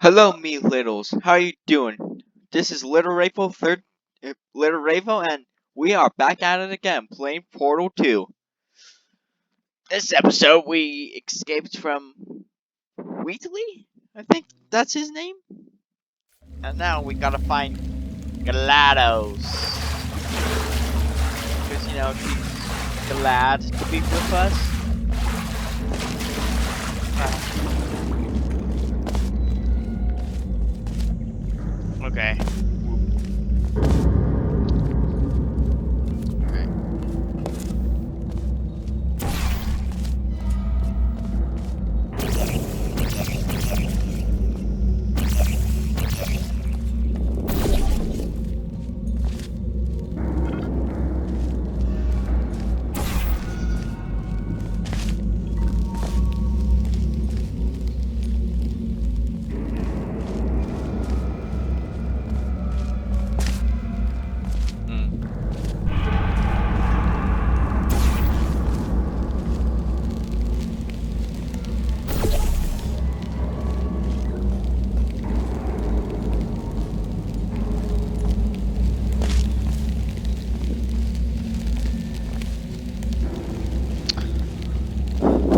Hello, me littles. How you doing? This is lilRavo, lilRavo, and we are back at it again, playing Portal 2. This episode, we escaped from Wheatley? I think that's his name. And now we gotta find Glados. Because, he's glad to be with us. Okay.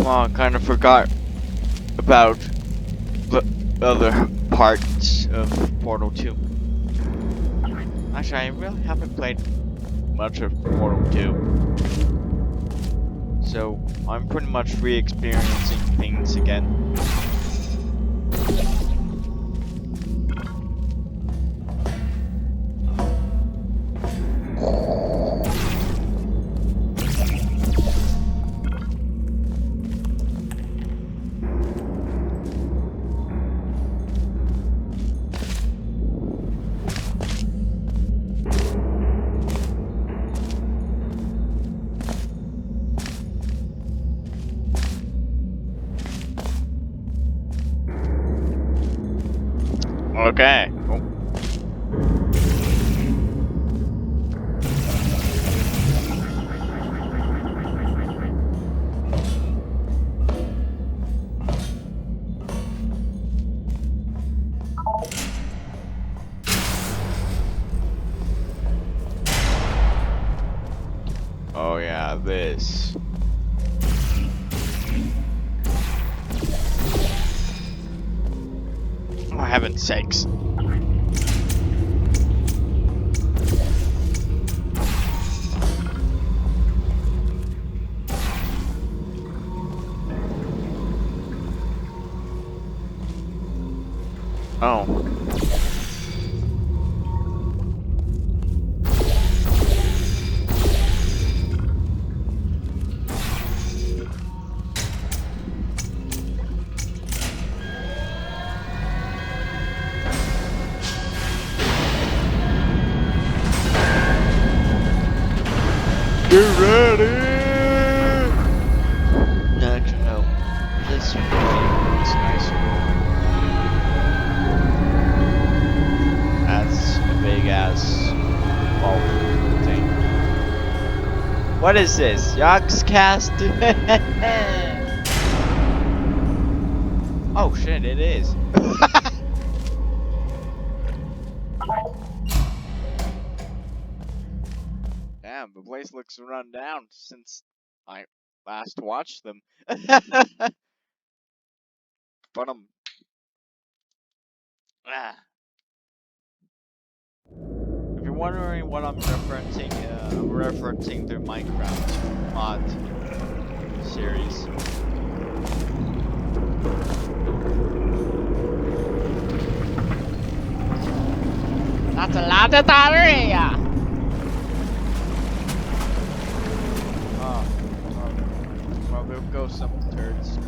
Well, I kind of forgot about the other parts of Portal 2. Actually, I really haven't played much of Portal 2. So, I'm pretty much re-experiencing things again. Okay. Oh yeah, this. For heaven's sakes. Oh. Get ready! No, actually, no. This way is nicer. That's a big ass bulb thing. What is this? Yogscast? Oh shit, it is. Damn, the place looks run down since I last watched them. But if you're wondering what I'm referencing, I'm referencing the Minecraft mod series. That's a lot of diarrhea! Well, there go some turds.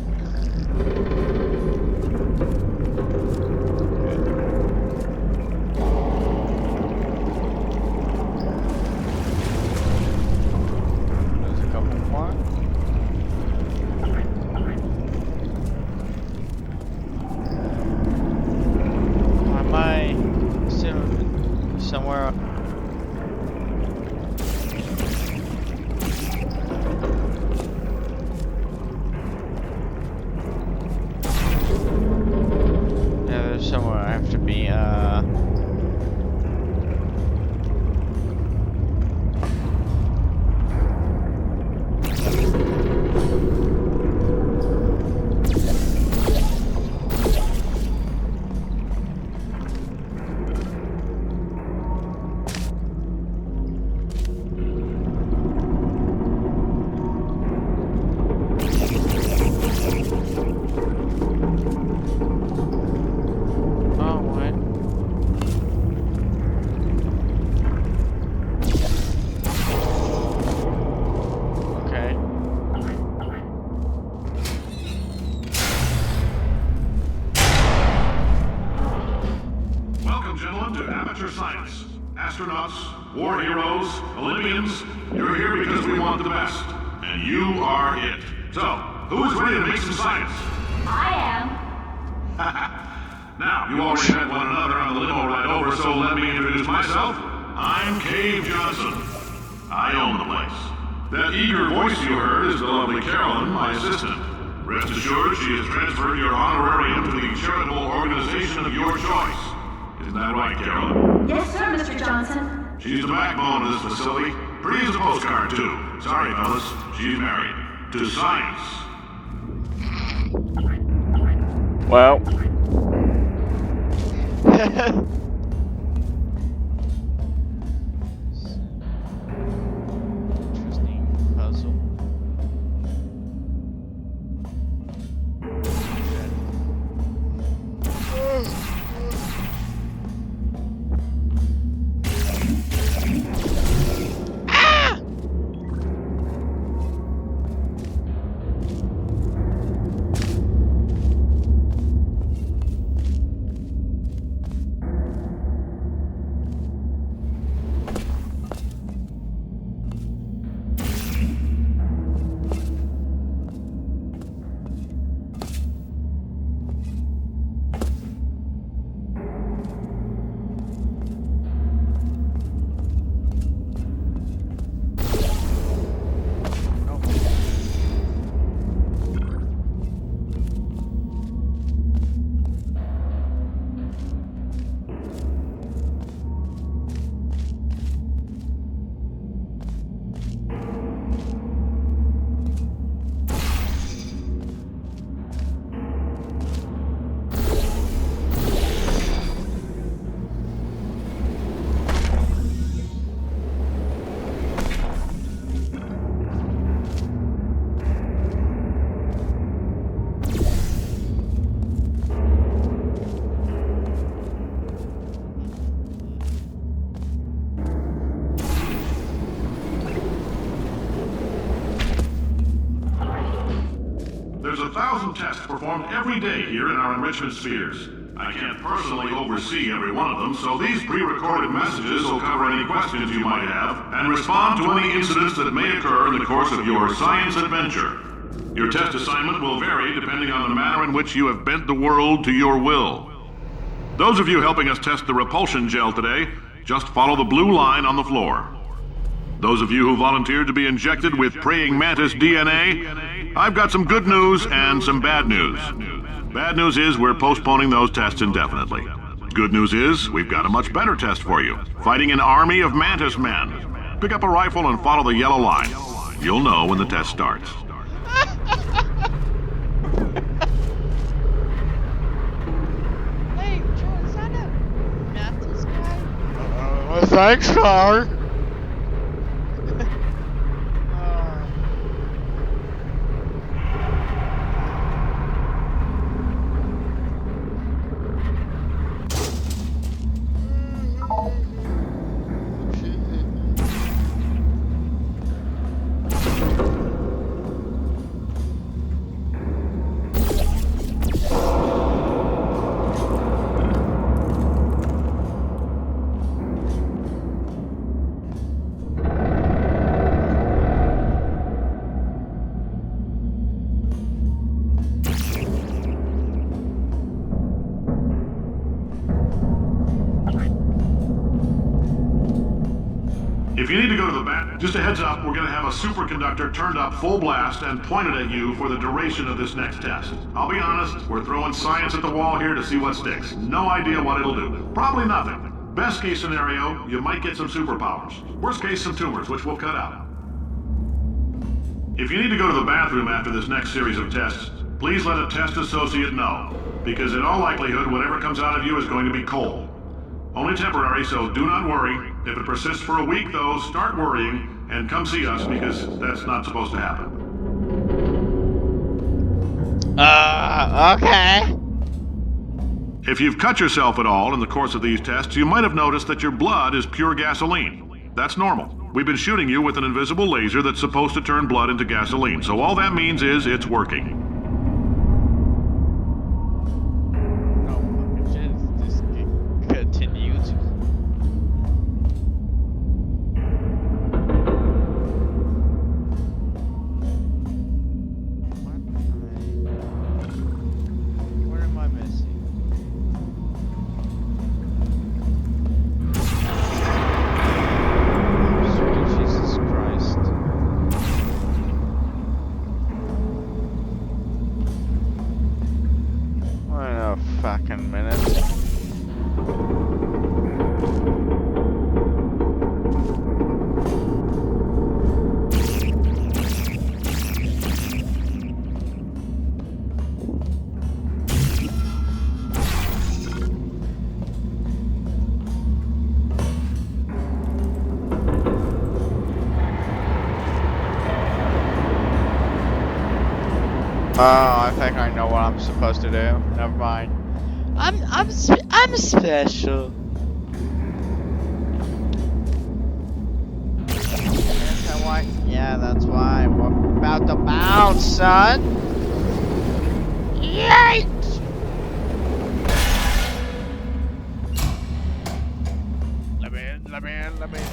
There's a couple more. Am I somewhere? there's somewhere I have to be. Science. Astronauts, war heroes, Olympians, you're here because we want the best. And you are it. So, who is ready to make some science? I am. Now, you already met one another on the limo ride over, so let me introduce myself. I'm Cave Johnson. I own the place. That eager voice you heard is the lovely Carolyn, my assistant. Rest assured, she has transferred your honorarium to the charitable organization of your choice. Isn't that right, Carolyn? Yes, sir, Mr. Johnson. She's the backbone of this facility. Pretty as a postcard, too. Sorry, fellas. She's married. To science. Well. Interesting puzzle. There's 1,000 tests performed every day here in our enrichment spheres. I can't personally oversee every one of them, so these pre-recorded messages will cover any questions you might have and respond to any incidents that may occur in the course of your science adventure. Your test assignment will vary depending on the manner in which you have bent the world to your will. Those of you helping us test the repulsion gel today, just follow the blue line on the floor. Those of you who volunteered to be injected with praying mantis DNA, I've got some good news and some bad news. Bad news is we're postponing those tests indefinitely. Good news is we've got a much better test for you. Fighting an army of mantis men. Pick up a rifle and follow the yellow line. You'll know when the test starts. Hey, Joe, is that a mantis guy? Thanks, car. If you need to go to the bathroom, just a heads up, we're going to have a superconductor turned up full blast and pointed at you for the duration of this next test. I'll be honest, we're throwing science at the wall here to see what sticks. No idea what it'll do. Probably nothing. Best case scenario, you might get some superpowers. Worst case, some tumors, which we'll cut out. If you need to go to the bathroom after this next series of tests, please let a test associate know, because in all likelihood, whatever comes out of you is going to be coal. Only temporary, so do not worry. If it persists for a week, though, start worrying and come see us, because that's not supposed to happen. Okay. If you've cut yourself at all in the course of these tests, you might have noticed that your blood is pure gasoline. That's normal. We've been shooting you with an invisible laser that's supposed to turn blood into gasoline, so all that means is it's working. No fucking shit. Just continues. What am I missing? Sweet Jesus Christ. Wait a fucking minute. Oh, I think I know what I'm supposed to do. Never mind. I'm special. Is that why? Yeah, that's why. We're about to bounce, son. Yikes! Let me in. Let me in. Let me in.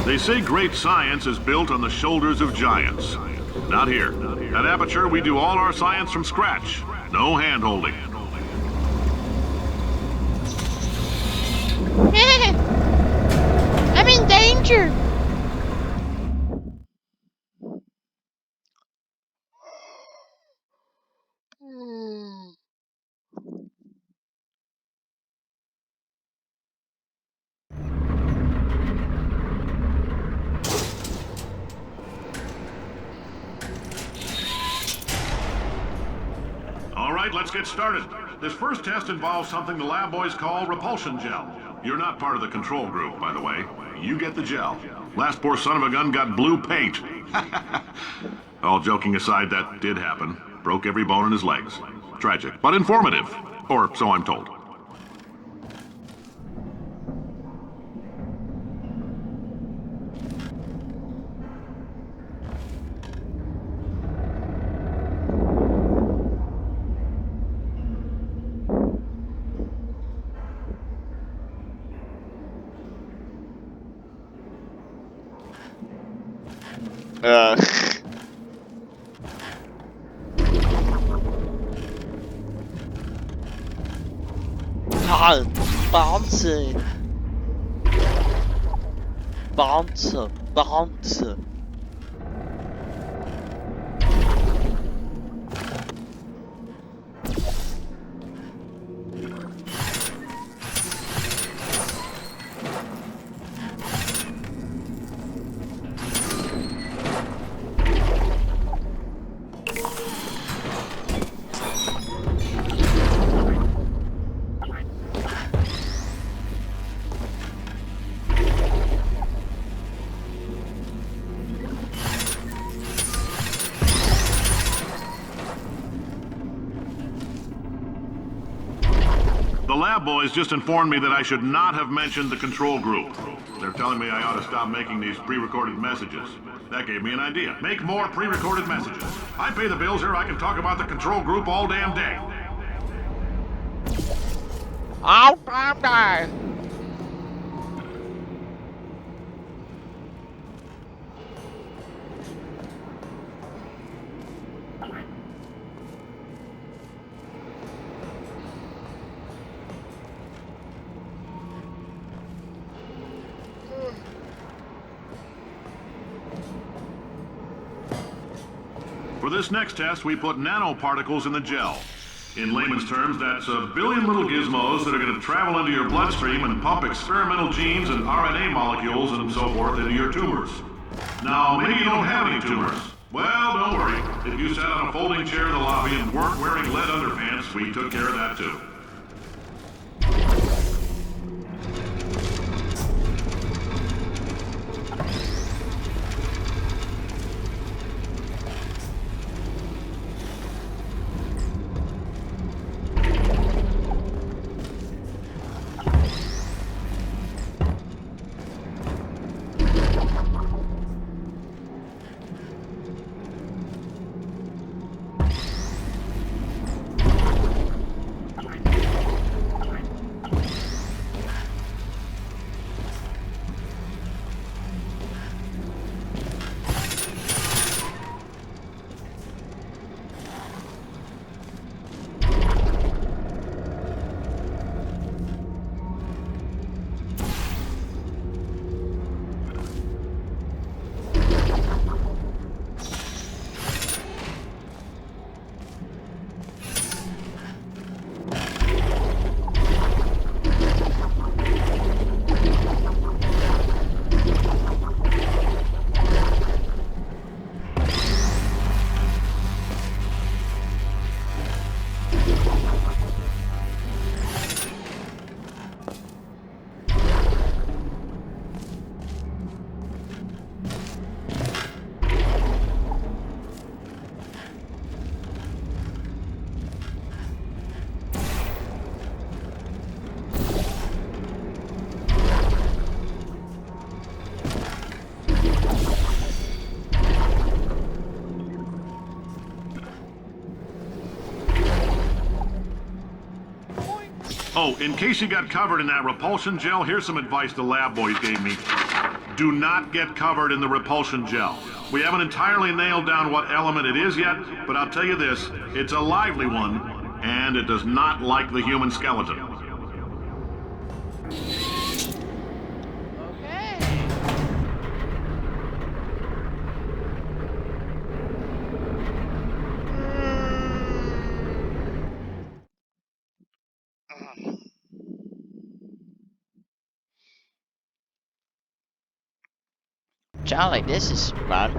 They say great science is built on the shoulders of giants. Not here. At Aperture, we do all our science from scratch. No hand-holding. I'm in danger. All right, let's get started. This first test involves something the lab boys call repulsion gel. You're not part of the control group, by the way. You get the gel. Last poor son of a gun got blue paint. All joking aside, that did happen. Broke every bone in his legs. Tragic, but informative. Or so I'm told. Bouncy. Bouncer. Bouncer. The lab boys just informed me that I should not have mentioned the control group. They're telling me I ought to stop making these pre-recorded messages. That gave me an idea. Make more pre-recorded messages. I pay the bills here, I can talk about the control group all damn day. All damn day. For this next test, we put nanoparticles in the gel. In layman's terms, that's a billion little gizmos that are going to travel into your bloodstream and pump experimental genes and RNA molecules and so forth into your tumors. Now, maybe you don't have any tumors. Well, don't worry. If you sat on a folding chair in the lobby and weren't wearing lead underpants, we took care of that too. Oh, in case you got covered in that repulsion gel, here's some advice the lab boys gave me. Do not get covered in the repulsion gel. We haven't entirely nailed down what element it is yet, but I'll tell you this, it's a lively one, and it does not like the human skeleton. Charlie, this is fun.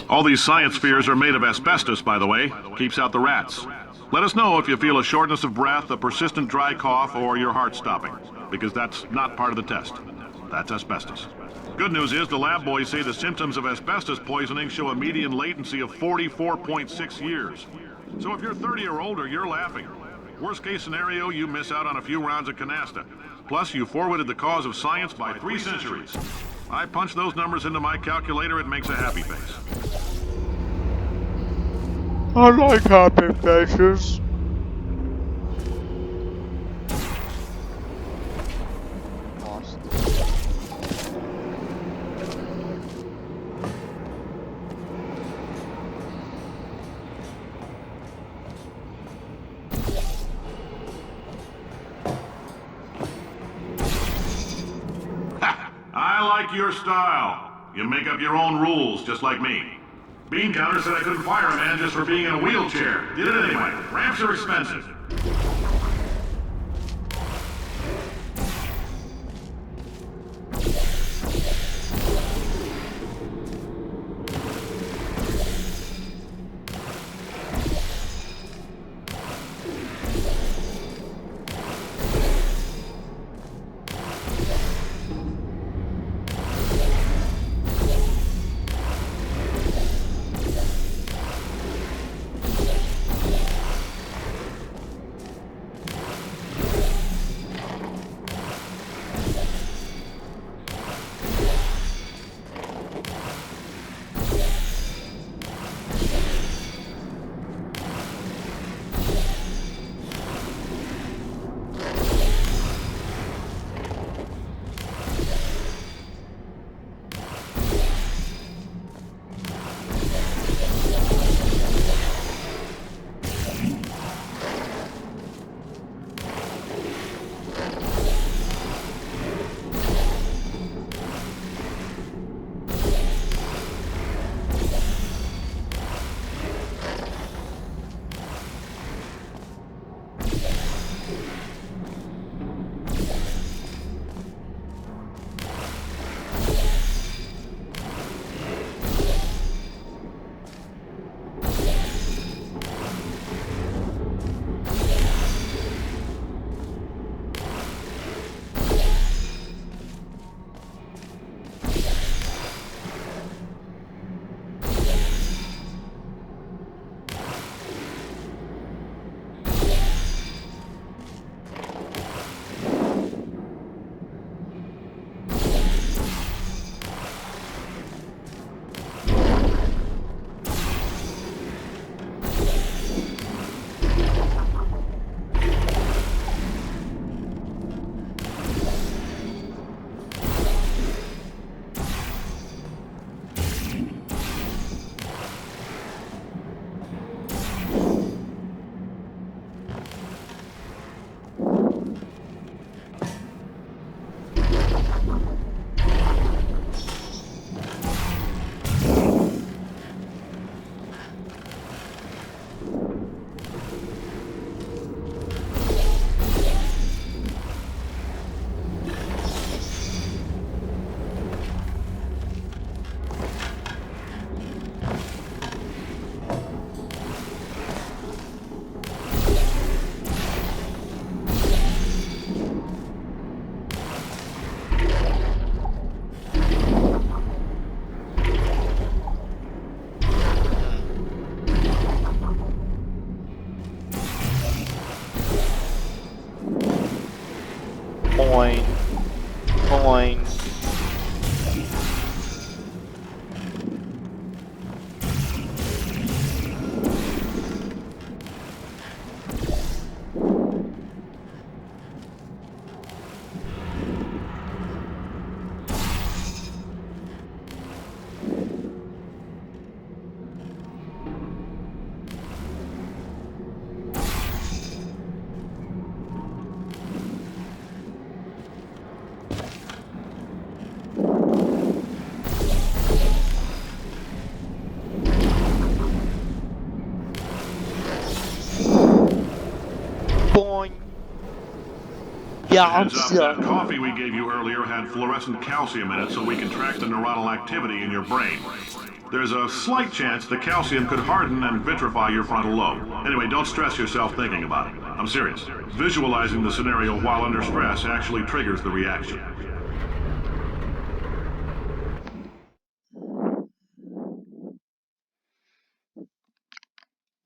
All these science spheres are made of asbestos, by the way. Keeps out the rats. Let us know if you feel a shortness of breath, a persistent dry cough, or your heart stopping, because that's not part of the test. That's asbestos. Good news is the lab boys say the symptoms of asbestos poisoning show a median latency of 44.6 years. So if you're 30 or older, you're laughing. Worst case scenario, you miss out on a few rounds of canasta. Plus, you forwarded the cause of science by 3 centuries. I punch those numbers into my calculator, it makes a happy face. I like happy faces. I like your style. You make up your own rules, just like me. Bean Counter said I couldn't fire a man just for being in a wheelchair. Did it anyway. Ramps are expensive. Boing. Boing. Boing. Yeah, I'm Heads up, that coffee we gave you earlier had fluorescent calcium in it so we can track the neuronal activity in your brain. There's a slight chance the calcium could harden and vitrify your frontal lobe. Anyway, don't stress yourself thinking about it. I'm serious. Visualizing the scenario while under stress actually triggers the reaction.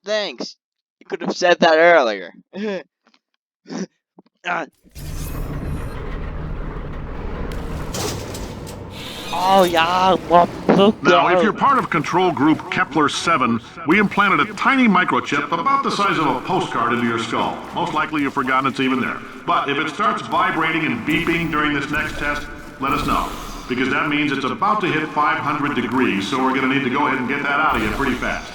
Thanks. You could have said that earlier. Oh yeah, Now, if you're part of control group Kepler-7, we implanted a tiny microchip about the size of a postcard into your skull. Most likely you've forgotten it's even there. But if it starts vibrating and beeping during this next test, let us know. Because that means it's about to hit 500 degrees, so we're going to need to go ahead and get that out of you pretty fast.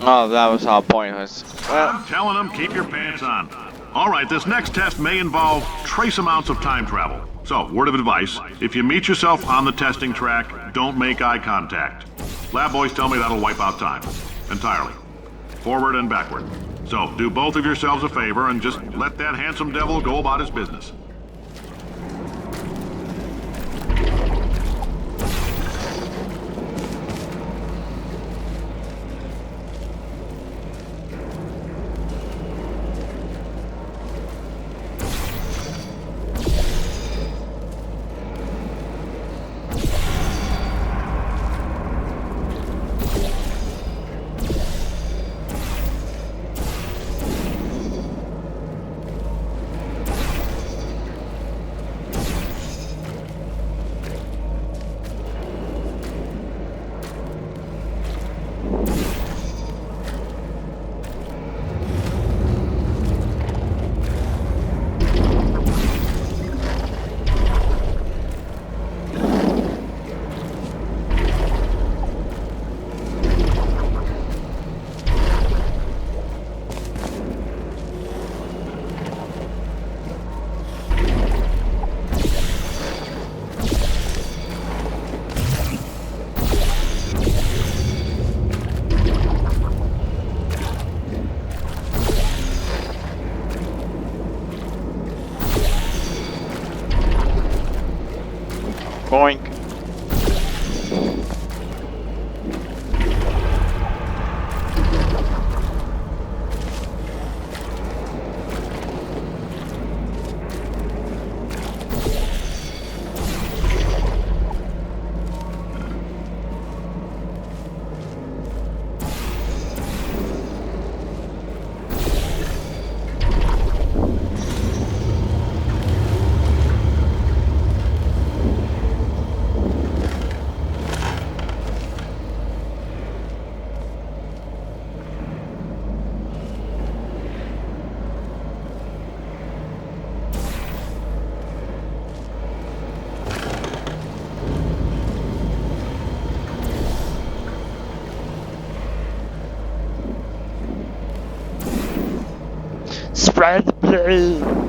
Oh, that was all pointless. Well, I'm telling them, keep your pants on. All right, this next test may involve trace amounts of time travel. So, word of advice, if you meet yourself on the testing track, don't make eye contact. Lab boys tell me that'll wipe out time. Entirely. Forward and backward. So, do both of yourselves a favor and just let that handsome devil go about his business. boink. Spread the blue.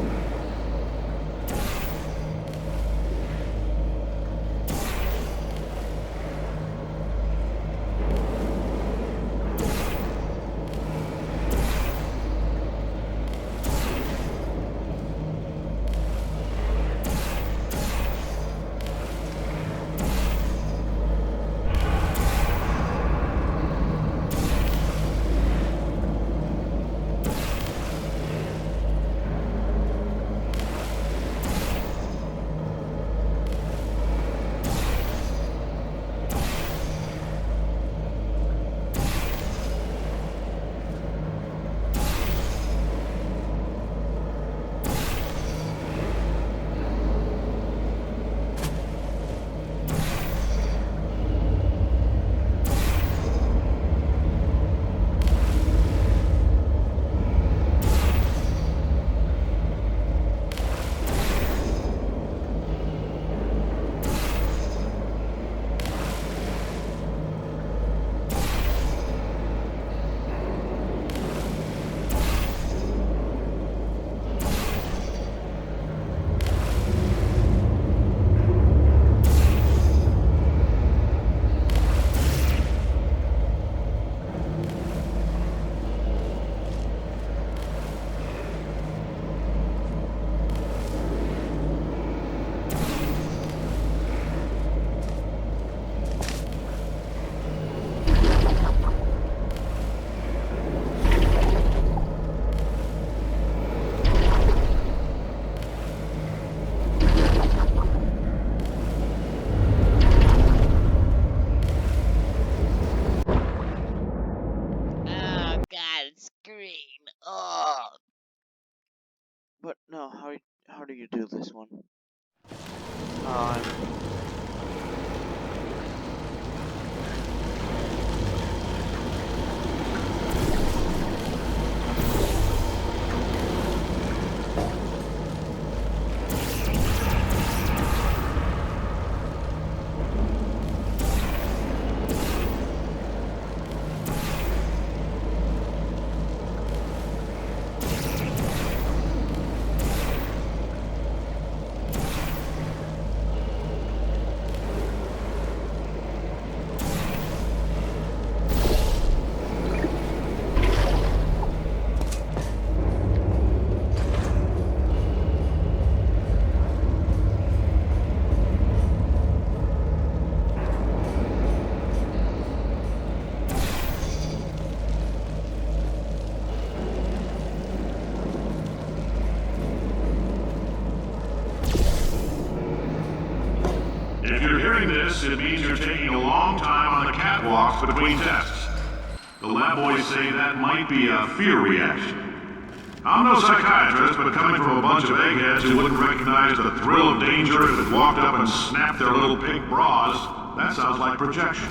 Oh God, it's green. Oh. But no, how do you do this one? hearing this, it means you're taking a long time on the catwalks between tests. The lab boys say that might be a fear reaction. I'm no psychiatrist, but coming from a bunch of eggheads who wouldn't recognize the thrill of danger if it walked up and snapped their little pink bras, that sounds like projection.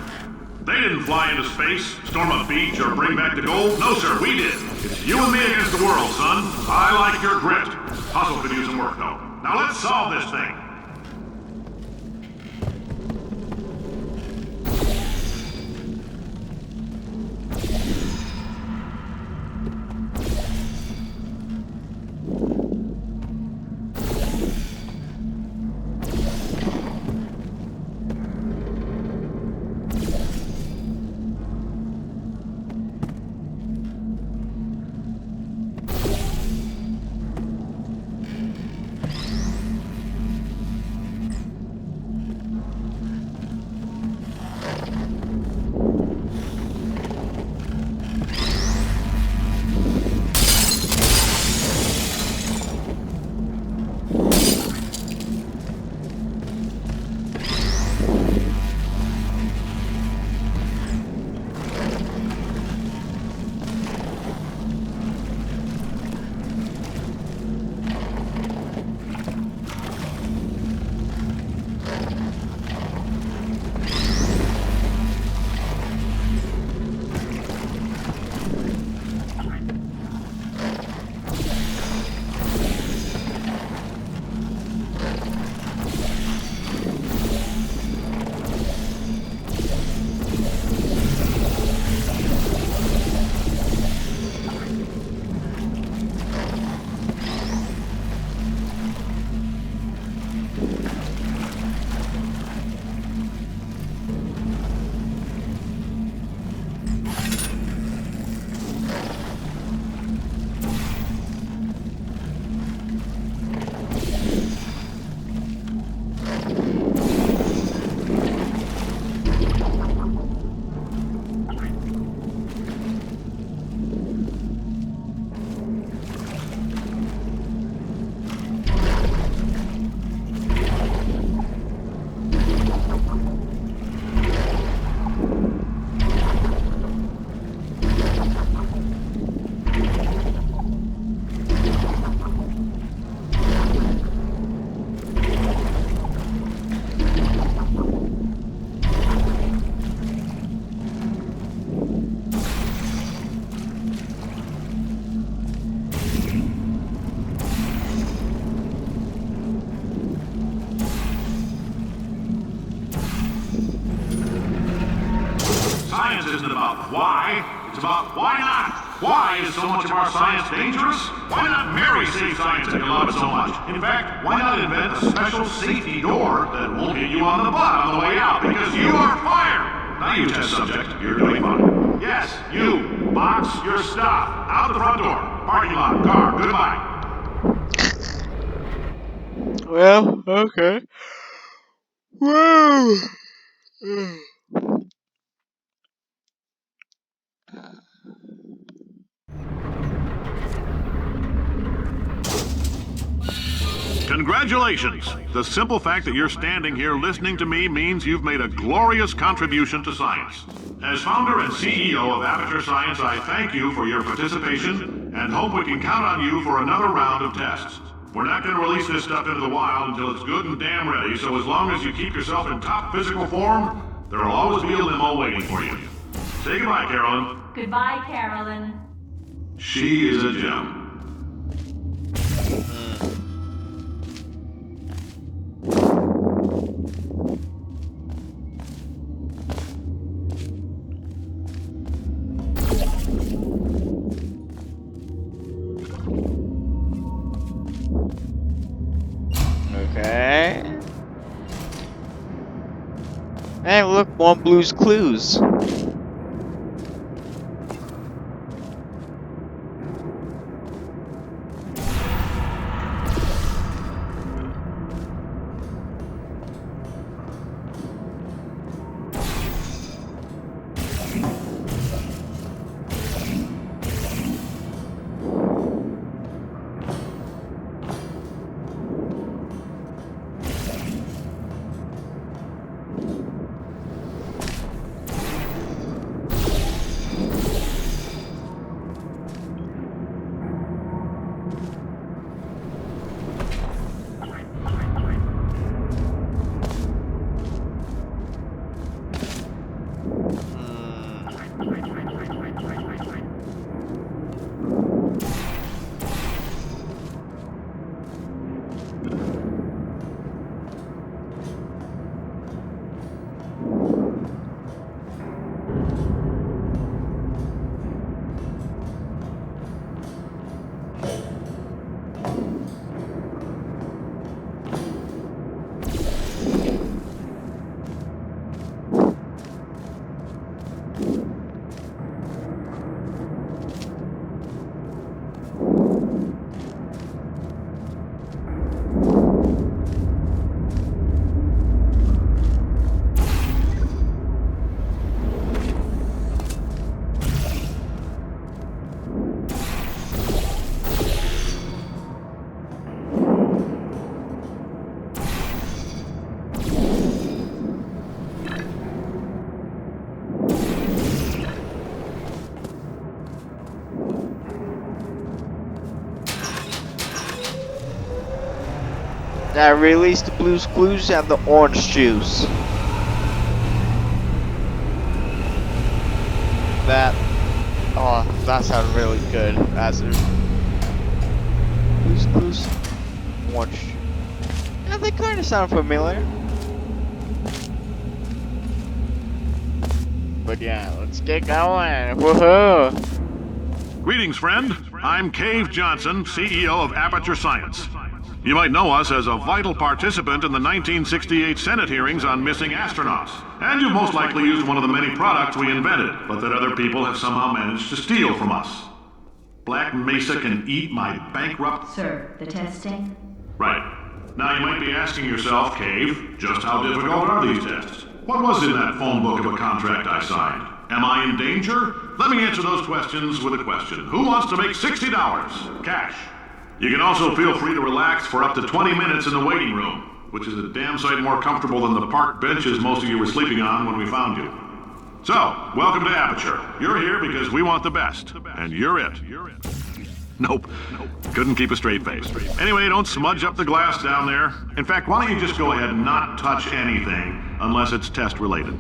They didn't fly into space, storm a beach, or bring back the gold. No, sir, we did. It's you and me against the world, son. I like your grit. Hustle could use some work, though. Now let's solve this thing. Isn't about why, it's about why not. Why is so much of our science dangerous? Why not marry safe science if you love it so much? In fact, why not invent a special safety door that won't hit you on the butt on the way out because you are fired? Now you test subject, you're doing fine. Yes, you, box your stuff. Out the front door. Parking lot, car, goodbye. Well, okay. Whoa. Congratulations! The simple fact that you're standing here listening to me means you've made a glorious contribution to science. As founder and CEO of Aperture Science, I thank you for your participation and hope we can count on you for another round of tests. We're not going to release this stuff into the wild until it's good and damn ready, so as long as you keep yourself in top physical form, there will always be a limo waiting for you. Say goodbye, Carolyn. Goodbye, Carolyn. She is a gem. Okay. Hey, look, more Blue's Clues. that released the Blue's Clues and the orange juice. That sounded really good. As a Blue's Clues, orange. Yeah, they kind of sound familiar. But yeah, let's get going. Woohoo! Greetings, friend. I'm Cave Johnson, CEO of Aperture Science. You might know us as a vital participant in the 1968 Senate hearings on missing astronauts. And you've most likely used one of the many products we invented, but that other people have somehow managed to steal from us. Black Mesa can eat my bankrupt... Sir, the testing? Right. Now you might be asking yourself, Cave, just how difficult are these tests? What was in that phone book of a contract I signed? Am I in danger? Let me answer those questions with a question. Who wants to make $60? Cash. You can also feel free to relax for up to 20 minutes in the waiting room, which is a damn sight more comfortable than the park benches most of you were sleeping on when we found you. So, welcome to Aperture. You're here because we want the best, and you're it. Nope. Couldn't keep a straight face. Anyway, don't smudge up the glass down there. In fact, why don't you just go ahead and not touch anything unless it's test related?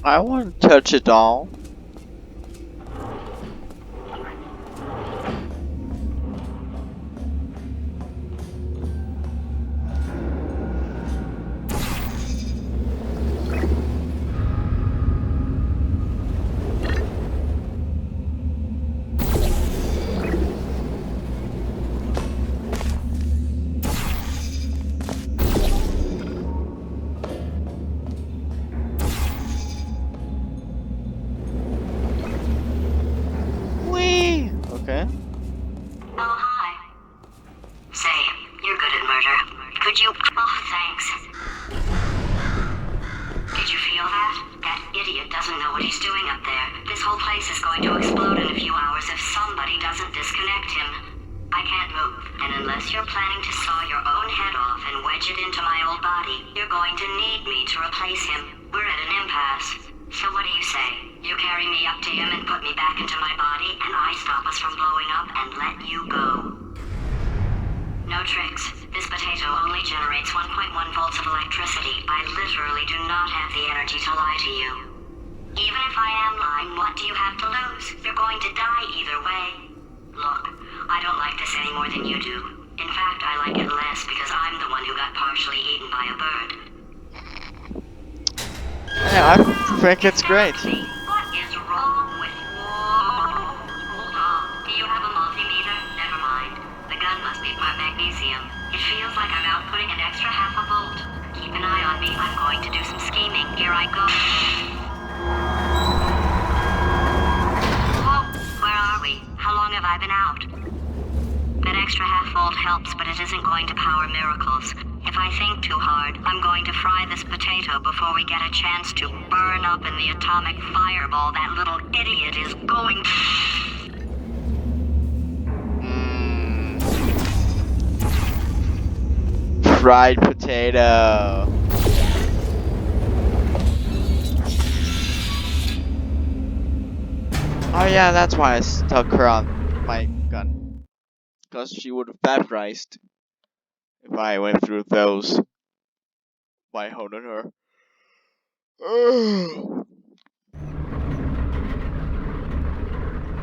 I want to touch it all. Okay. Oh, hi. Say, you're good at murder. Could you... Oh, thanks. Did you feel that? That idiot doesn't know what he's doing up there. This whole place is going to explode in a few hours if somebody doesn't disconnect him. I can't move, and unless you're planning to saw your own head off and wedge it into my old body, you're going to need me to replace him. We're at an impasse. So what do you say? You carry me up to him and put me back into my body, and I stop us from blowing up and let you go. No tricks. This potato only generates 1.1 volts of electricity. I literally do not have the energy to lie to you. Even if I am lying, what do you have to lose? You're going to die either way. Look, I don't like this any more than you do. In fact, I like it less because I'm the one who got partially eaten by a bird. Yeah, I think it's great. What is wrong with you? Hold on. Do you have a multimeter? Never mind. The gun must be part magnesium. It feels like I'm outputting an extra half a volt. Keep an eye on me. I'm going to do some scheming. Here I go. Whoa, where are we? How long have I been out? That extra half volt helps, but it isn't going to power miracles. If I think too hard, I'm going to fry this potato before we get a chance to burn up in the atomic fireball that little idiot is going. Fried potato. Oh yeah, that's why I stuck her on my gun. Because she would have vaporized if I went through those by holding her.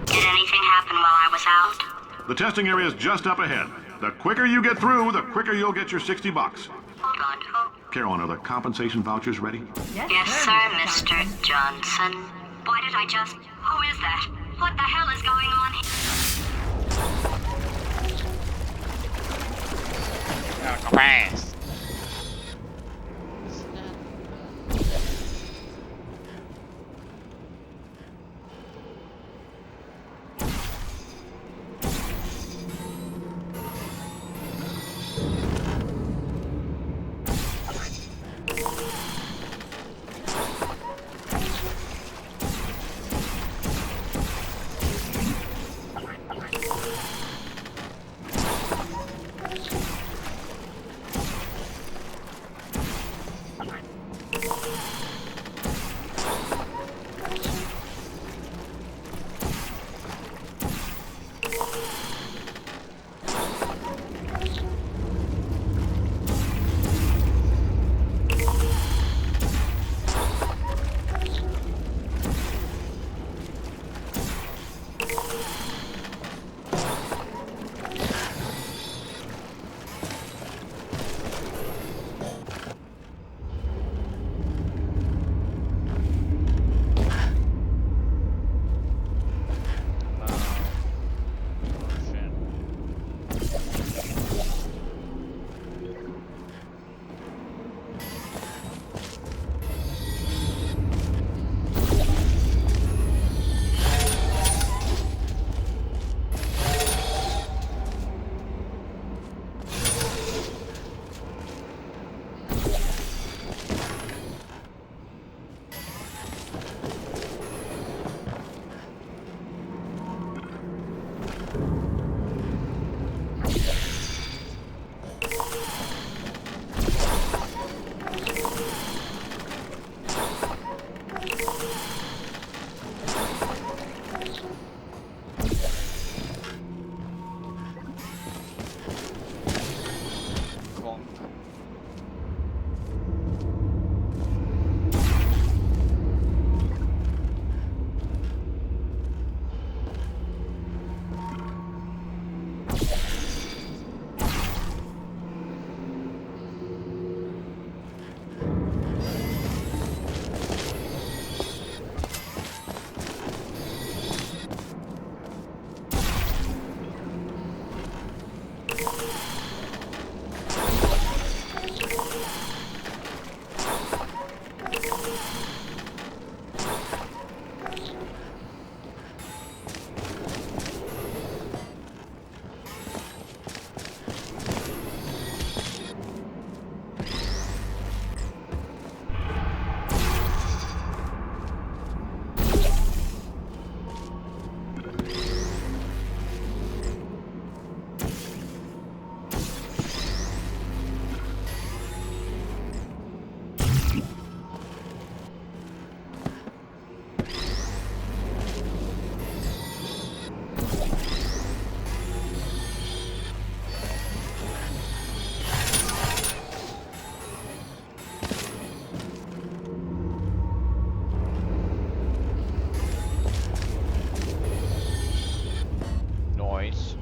Did anything happen while I was out? The testing area is just up ahead. The quicker you get through, the quicker you'll get your $60. Hold on. Carolyn, are the compensation vouchers ready? Yes, sir, Mr. Johnson. Why did I just... Who is that? What the hell is going on here? Fast. Noise.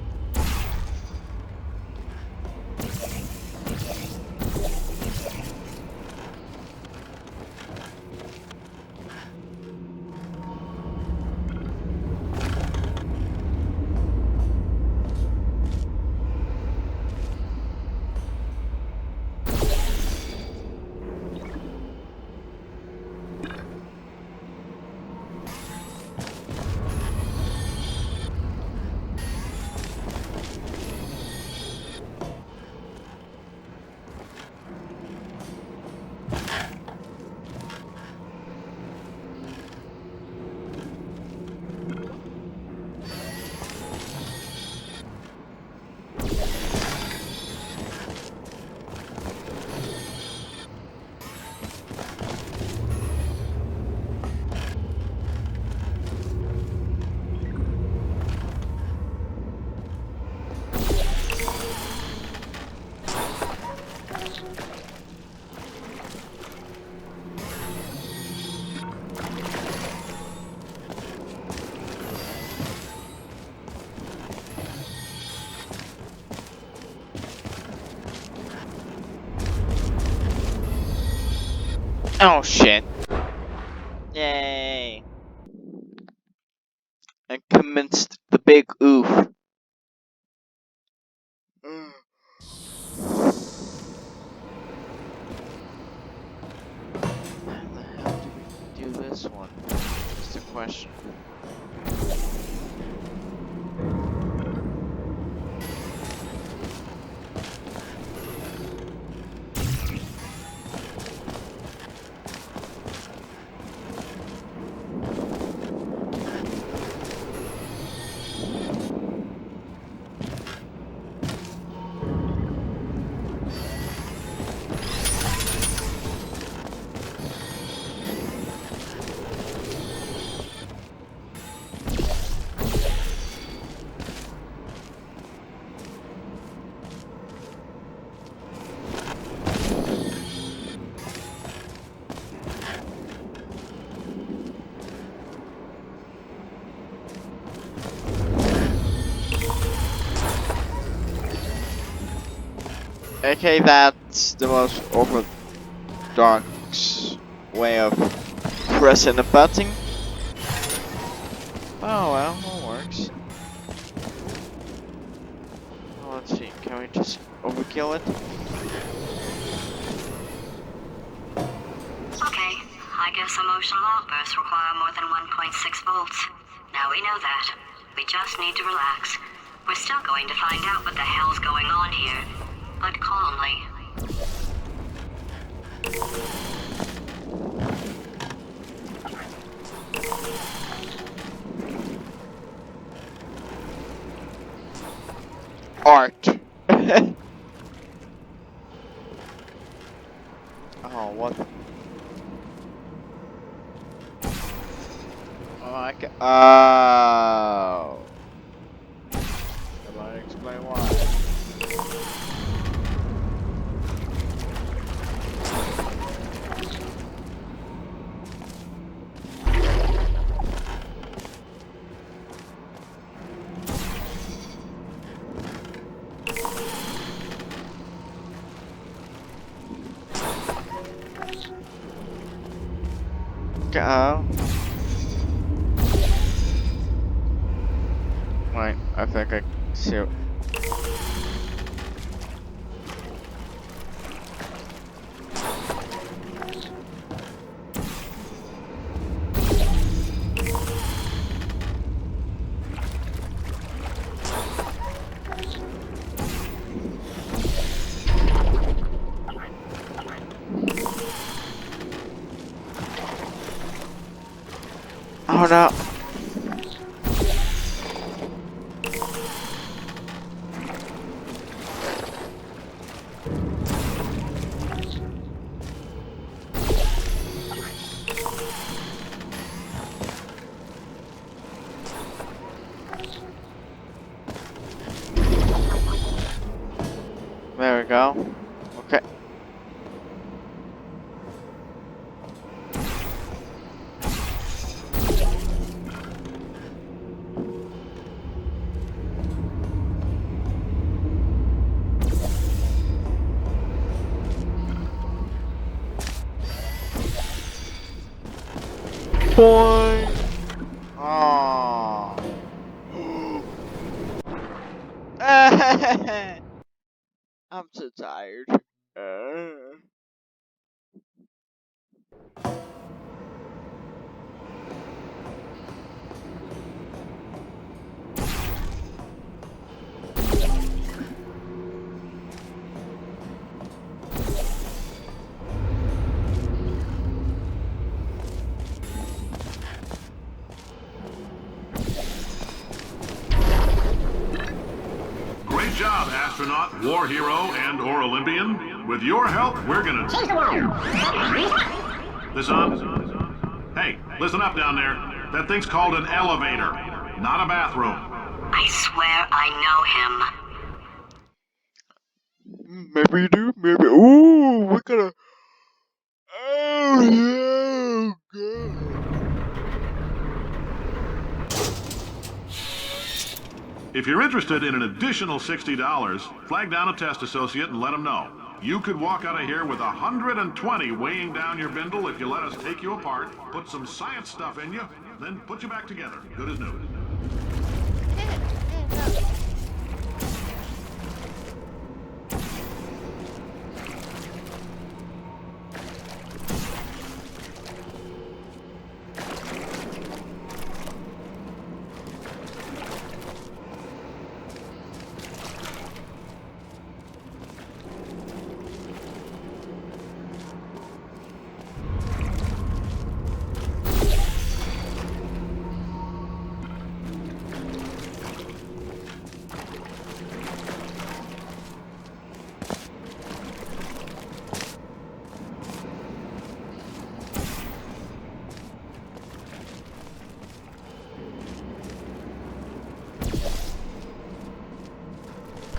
Oh shit. Yay. And commenced the big oof. How the hell do we do this one? That's the question. Okay, that's the most orthodox way of pressing a button. Oh well, it works. Well, let's see, can we just overkill it? Okay, I guess emotional outbursts require more than 1.6 volts. Now we know that. We just need to relax. We're still going to find out what the hell's going on here, but calmly. art. Oh, what? Oh, I can. Oh. That might explain why. Oh. Wait, I think I see. Oh no. There we go. Okay. Boy. Oh. I'm so tired. Great job, astronaut, war hero, and/or Olympian. With your help, we're gonna change the world. This on? Hey, listen up down there. That thing's called an elevator, not a bathroom. I swear I know him. Maybe you do. Maybe. Ooh, we're gonna. Oh yeah, God. If you're interested in an additional $60, flag down a test associate and let them know. You could walk out of here with 120 weighing down your bindle if you let us take you apart, put some science stuff in you, then put you back together. Good as new.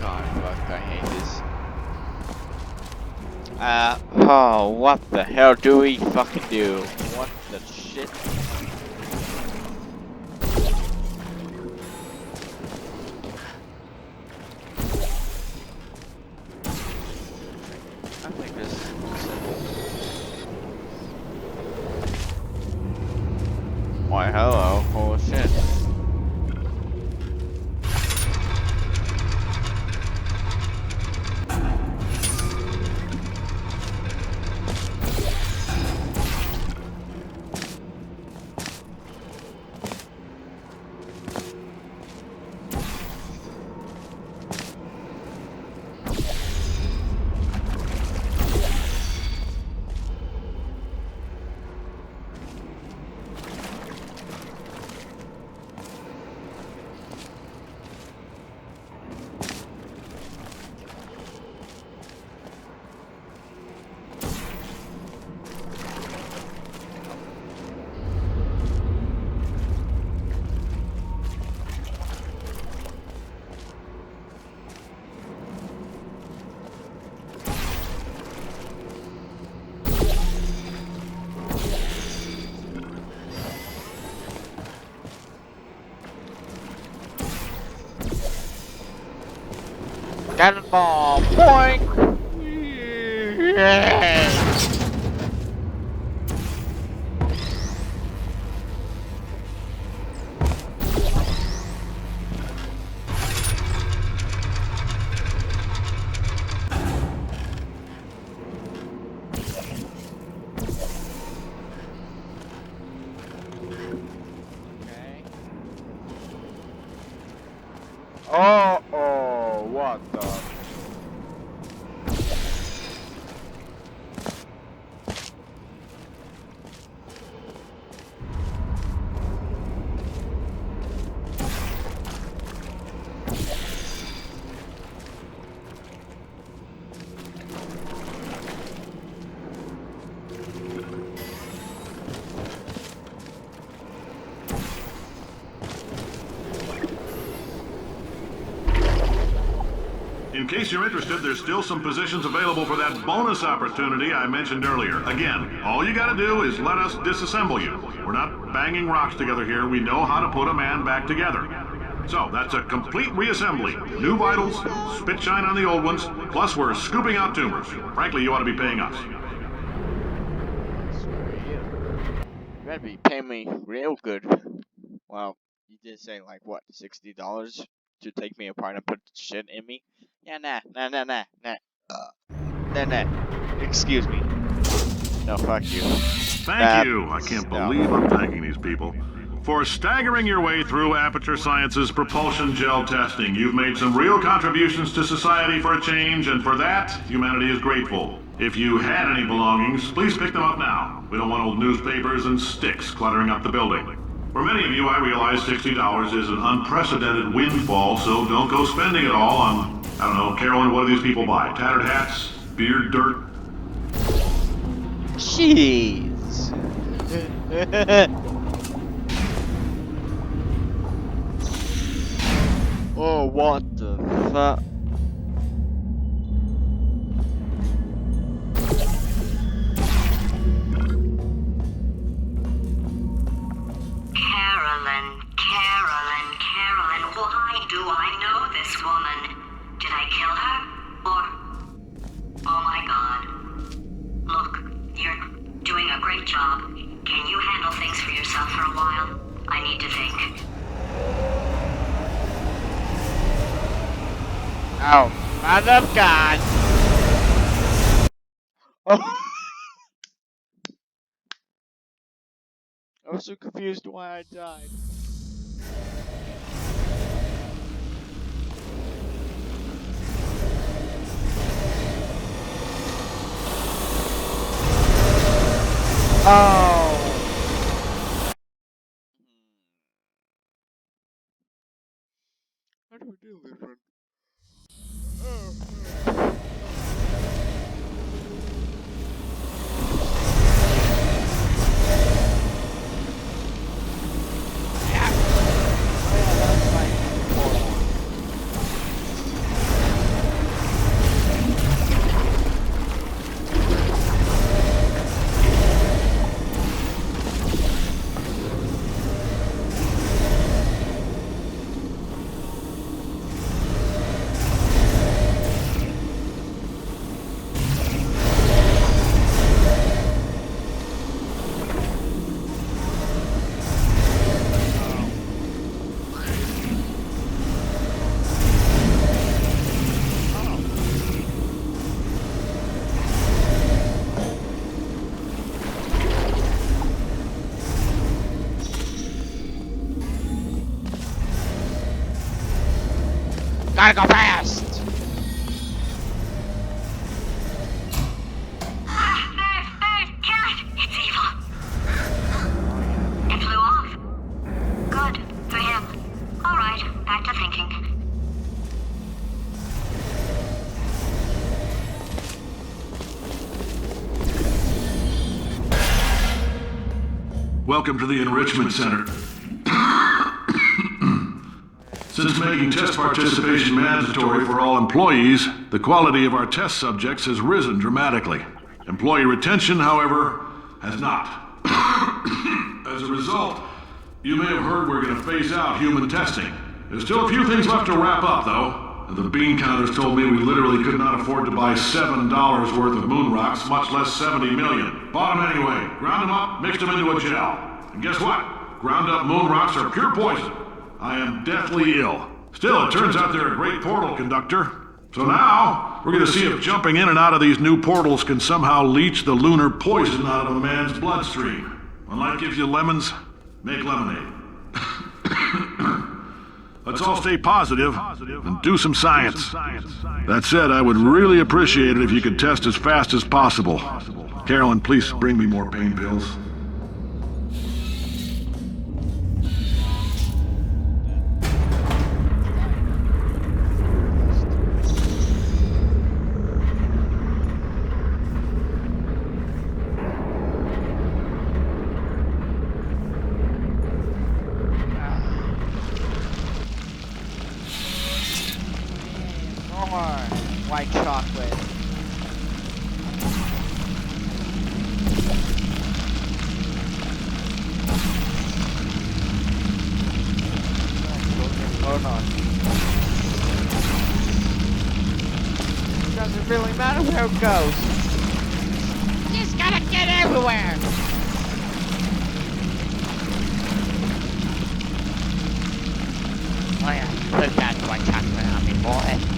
God, fuck, I hate this. Oh, what the hell do we fucking do? What the shit? I think this. Why, hello, holy shit. Cannonball! Boing! Yeah. Okay. Oh, what the? In case you're interested, there's still some positions available for that bonus opportunity I mentioned earlier. Again, all you gotta do is let us disassemble you. We're not banging rocks together here. We know how to put a man back together. So, that's a complete reassembly. New vitals, spit shine on the old ones, plus we're scooping out tumors. Frankly, you ought to be paying us. You better be paying me real good. Well, you did say like what, $60 to take me apart and put shit in me? Yeah, nah. Nah. Excuse me. No, fuck you. Thank you. I can't believe I'm thanking these people. For staggering your way through Aperture Science's propulsion gel testing, you've made some real contributions to society for a change, and for that, humanity is grateful. If you had any belongings, please pick them up now. We don't want old newspapers and sticks cluttering up the building. For many of you, I realize $60 is an unprecedented windfall, so don't go spending it all on, I don't know, Carolyn, what do these people buy? Tattered hats? Beard dirt? Jeez. Oh, what the fuck? Carolyn, why do I know this woman? Did I kill her? Or... Oh my god. Look, you're doing a great job. Can you handle things for yourself for a while? I need to think. Oh, mother of God. Oh. I was so confused why I died. Oh. How do we do this one? Gotta go fast! There, kill it! It's evil. It flew off. Good, for him. Alright, back to thinking. Welcome to the Enrichment Center. Since making test participation mandatory for all employees, the quality of our test subjects has risen dramatically. Employee retention, however, has not. As a result, you may have heard we're going to phase out human testing. There's still a few things left to wrap up, though. The bean counters told me we literally could not afford to buy $7 worth of moon rocks, much less 70 million. Bought them anyway, ground them up, mixed them into a gel. And guess what? Ground up moon rocks are pure poison. I am deathly ill. Still, it turns out they're a great portal conductor. So now, we're going to see if jumping in and out of these new portals can somehow leach the lunar poison out of a man's bloodstream. When life gives you lemons, make lemonade. Let's all stay positive and do some science. That said, I would really appreciate it if you could test as fast as possible. Carolyn, please bring me more pain pills. White chocolate. Hold on. It doesn't really matter where it goes. You just gotta get everywhere. Oh yeah, put that white chocolate on me, boy.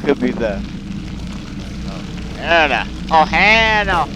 Could be the Hannah. Oh, Hannah.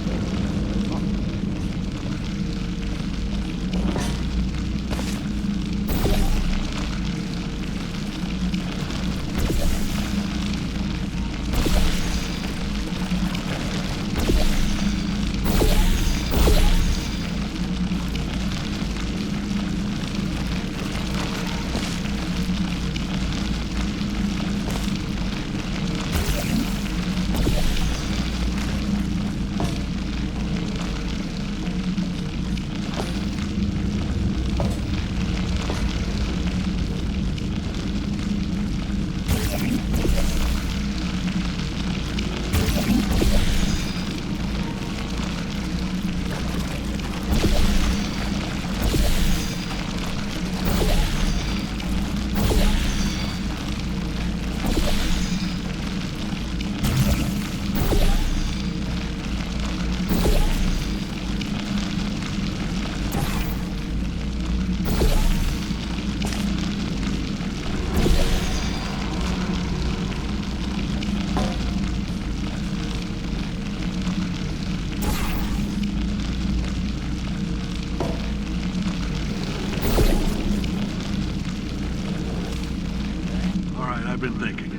I've been thinking.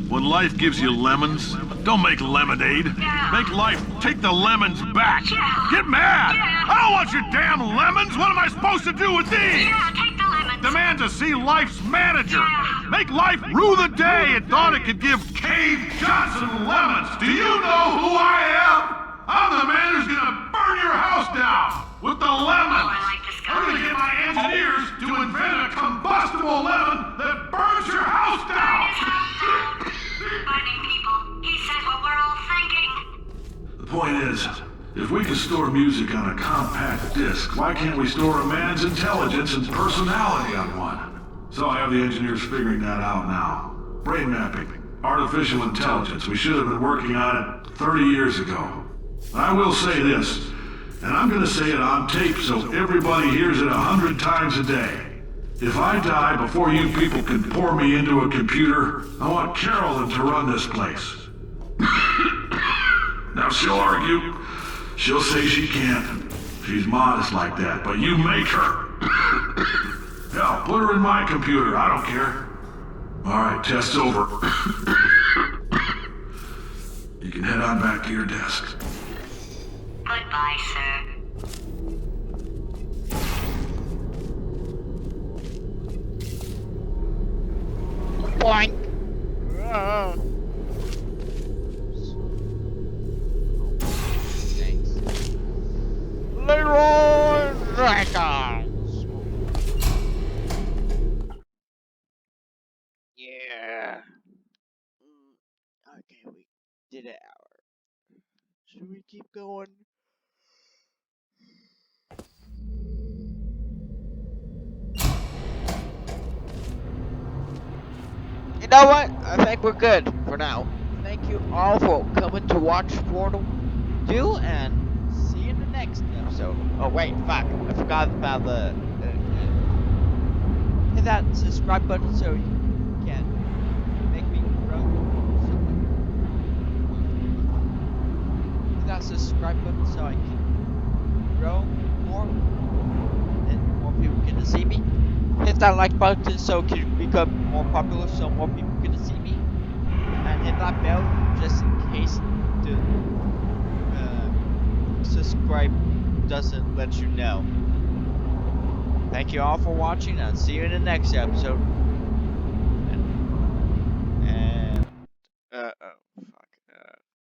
When life gives you lemons, don't make lemonade. Make life take the lemons back. Get mad! I don't want your damn lemons! What am I supposed to do with these? Take the lemons. Demand to see life's manager. Make life rue the day it thought it could give Cave Johnson lemons. Do you know who I am? I'm the man who's gonna burn your house down with the lemons. I'm gonna get my engineers to invent a combustible lemon that burns your house down. Burning people. He said what we're all thinking. The point is, if we can store music on a compact disc, why can't we store a man's intelligence and personality on one? So I have the engineers figuring that out now. Brain mapping, artificial intelligence. We should have been working on it 30 years ago. I will say this, and I'm gonna say it on tape so everybody hears it 100 times a day. If I die before you people can pour me into a computer, I want Carolyn to run this place. Now she'll argue. She'll say she can't. She's modest like that, but you make her. Hell, put her in my computer. I don't care. All right, test's over. You can head on back to your desk. Goodbye, sir. Boink. Thanks. Leroy Dragons. Yeah. Okay, we did an hour. Should we keep going? You know what? I think we're good for now. Thank you all for coming to watch Portal 2, and see you in the next episode. Oh wait, fuck! I forgot about the. Hit that subscribe button so you can make me grow. Hit that subscribe button so I can grow more, and more people get to see me. Hit that like button so it can become more popular so more people get to see me. And hit that bell just in case the subscribe doesn't let you know. Thank you all for watching, and see you in the next episode. And